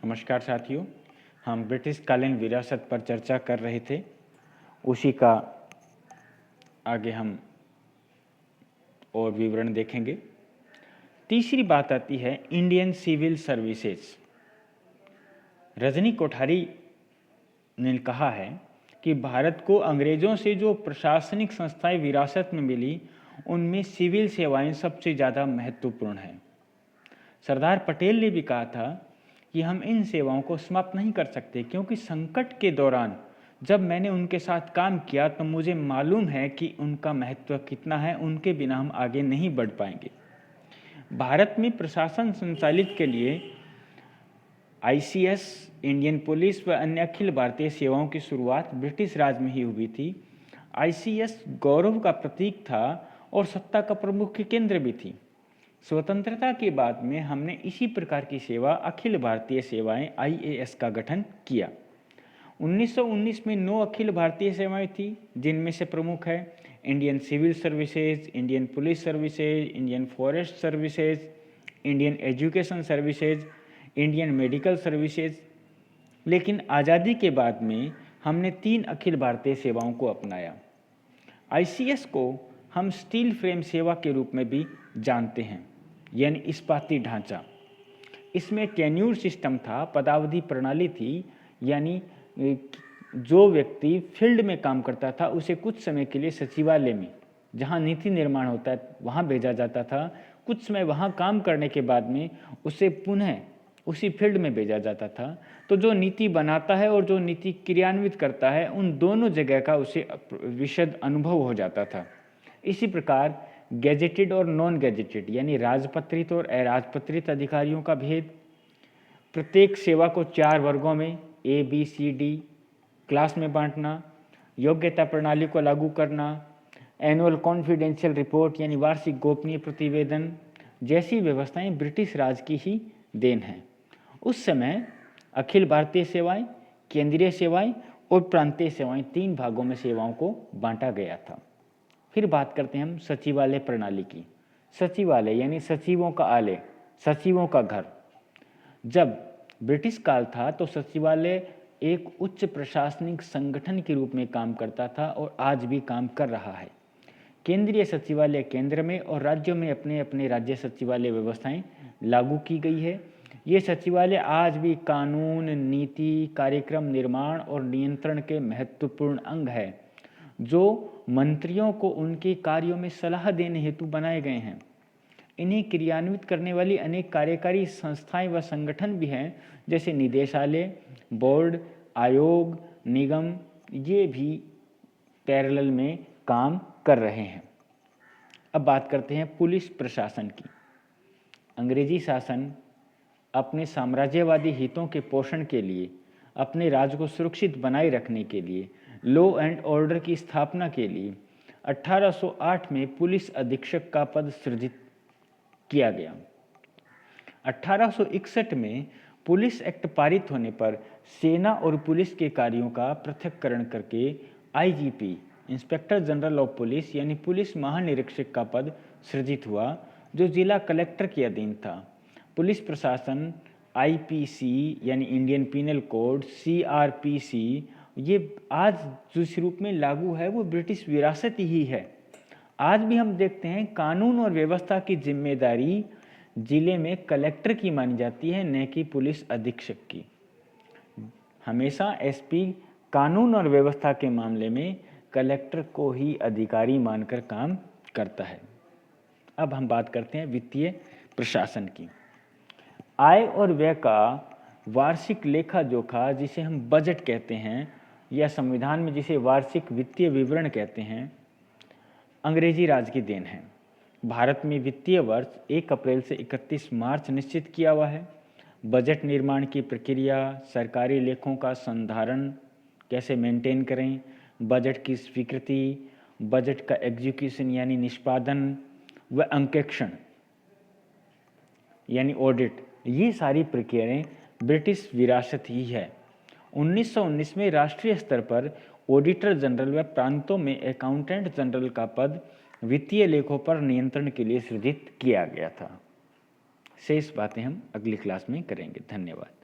नमस्कार साथियों, हम ब्रिटिश कालीन विरासत पर चर्चा कर रहे थे। उसी का आगे हम और विवरण देखेंगे। तीसरी बात आती है Indian civil services. Rajni Kothari ने कहा है कि भारत को अंग्रेजों से जो प्रशासनिक संस्थाएं विरासत में मिली, उनमें सिविल सेवाएं सबसे ज़्यादा महत्वपूर्ण हैं। सरदार पटेल ने भी कहा था कि हम इन सेवाओं को समाप्त नहीं कर सकते, क्योंकि संकट के दौरान जब मैंने उनके साथ काम किया तो मुझे मालूम है कि उनका महत्व कितना है। उनके बिना हम आगे नहीं बढ़ पाएंगे। भारत में प्रशासन संचालित के लिए आईसीएस, इंडियन पुलिस व अन्य अखिल भारतीय सेवाओं की शुरुआत ब्रिटिश राज में ही हुई थी। आईसीएस गौरव का प्रतीक था और सत्ता का प्रमुख केंद्र भी थी। स्वतंत्रता के बाद में हमने इसी प्रकार की सेवा अखिल भारतीय सेवाएं आईएएस का गठन किया। 1919 में 9 अखिल भारतीय सेवाएं थी, जिनमें से प्रमुख है Indian civil services, Indian police services, Indian forest services, Indian education services, Indian medical services. लेकिन आज़ादी के बाद में हमने 3 अखिल भारतीय सेवाओं को अपनाया। आईसीएस को हम स्टील फ्रेम सेवा के रूप में भी जानते हैं, यानी इस्पाती ढांचा। इसमें टेन्यूर सिस्टम था, पदावधि प्रणाली थी, यानी जो व्यक्ति फील्ड में काम करता था उसे कुछ समय के लिए सचिवालय में, जहां नीति निर्माण होता है, वहां भेजा जाता था। कुछ समय वहां काम करने के बाद में उसे पुनः उसी फील्ड में भेजा जाता था। तो जो नीति बनाता है और जो नीति क्रियान्वित करता है, उन दोनों जगह का उसे विशद अनुभव हो जाता था। इसी प्रकार गैजेटेड और नॉन गैजेटेड, यानी राजपत्रित और अराजपत्रित अधिकारियों का भेद, प्रत्येक सेवा को 4 वर्गों में ABCD क्लास में बांटना, योग्यता प्रणाली को लागू करना, एनुअल कॉन्फिडेंशियल रिपोर्ट यानी वार्षिक गोपनीय प्रतिवेदन जैसी व्यवस्थाएं ब्रिटिश राज की ही देन हैं। उस समय अखिल भारतीय सेवाएं, केंद्रीय सेवाएं और प्रांतीय सेवाएं 3 भागों में सेवाओं को बांटा गया था। फिर बात करते हैं हम सचिवालय प्रणाली की। सचिवालय यानी सचिवों का आलय, सचिवों का घर। जब ब्रिटिश काल था तो सचिवालय एक उच्च प्रशासनिक संगठन के रूप में काम करता था और आज भी काम कर रहा है। केंद्रीय सचिवालय केंद्र में और राज्यों में अपने अपने राज्य सचिवालय व्यवस्थाएं लागू की गई है। ये सचिवालय आज भी कानून, नीति, कार्यक्रम निर्माण और नियंत्रण के महत्वपूर्ण अंग है, जो मंत्रियों को उनके कार्यों में सलाह देने हेतु बनाए गए हैं। इन्हें क्रियान्वित करने वाली अनेक कार्यकारी संस्थाएं व संगठन भी हैं, जैसे निदेशालय, बोर्ड, आयोग, निगम। ये भी पैरेलल में काम कर रहे हैं। अब बात करते हैं पुलिस प्रशासन की। अंग्रेजी शासन अपने साम्राज्यवादी हितों के पोषण के लिए, अपने राज्य को सुरक्षित बनाए रखने के लिए, लॉ एंड ऑर्डर की स्थापना के लिए 1808 में पुलिस अधीक्षक का पद सृजित किया गया। 1861 में पुलिस एक्ट पारित होने पर सेना और पुलिस के कार्यों का पृथक्करण करके IGP, inspector general of police यानी पुलिस महानिरीक्षक का पद सृजित हुआ, जो जिला कलेक्टर के अधीन था। पुलिस प्रशासन आईपीसी यानी इंडियन पीनल कोड, सीआरपीसी, ये आज जिस रूप में लागू है वो ब्रिटिश विरासत ही है। आज भी हम देखते हैं कानून और व्यवस्था की जिम्मेदारी जिले में कलेक्टर की मानी जाती है, न कि पुलिस अधीक्षक की। हमेशा एसपी कानून और व्यवस्था के मामले में कलेक्टर को ही अधिकारी मानकर काम करता है। अब हम बात करते हैं वित्तीय प्रशासन की। आय और व्यय का वार्षिक लेखा जोखा, जिसे हम बजट कहते हैं, या संविधान में जिसे वार्षिक वित्तीय विवरण कहते हैं, अंग्रेजी राज की देन है। भारत में वित्तीय वर्ष 1 अप्रैल से 31 मार्च निश्चित किया हुआ है। बजट निर्माण की प्रक्रिया, सरकारी लेखों का संधारण कैसे मेंटेन करें, बजट की स्वीकृति, बजट का एग्जीक्यूशन यानी निष्पादन व अंकेक्षण यानी ऑडिट, ये सारी प्रक्रियाएं ब्रिटिश विरासत ही है। 1919 में राष्ट्रीय स्तर पर ऑडिटर जनरल व प्रांतों में अकाउंटेंट जनरल का पद वित्तीय लेखों पर नियंत्रण के लिए सृजित किया गया था। शेष बातें हम अगली क्लास में करेंगे। धन्यवाद।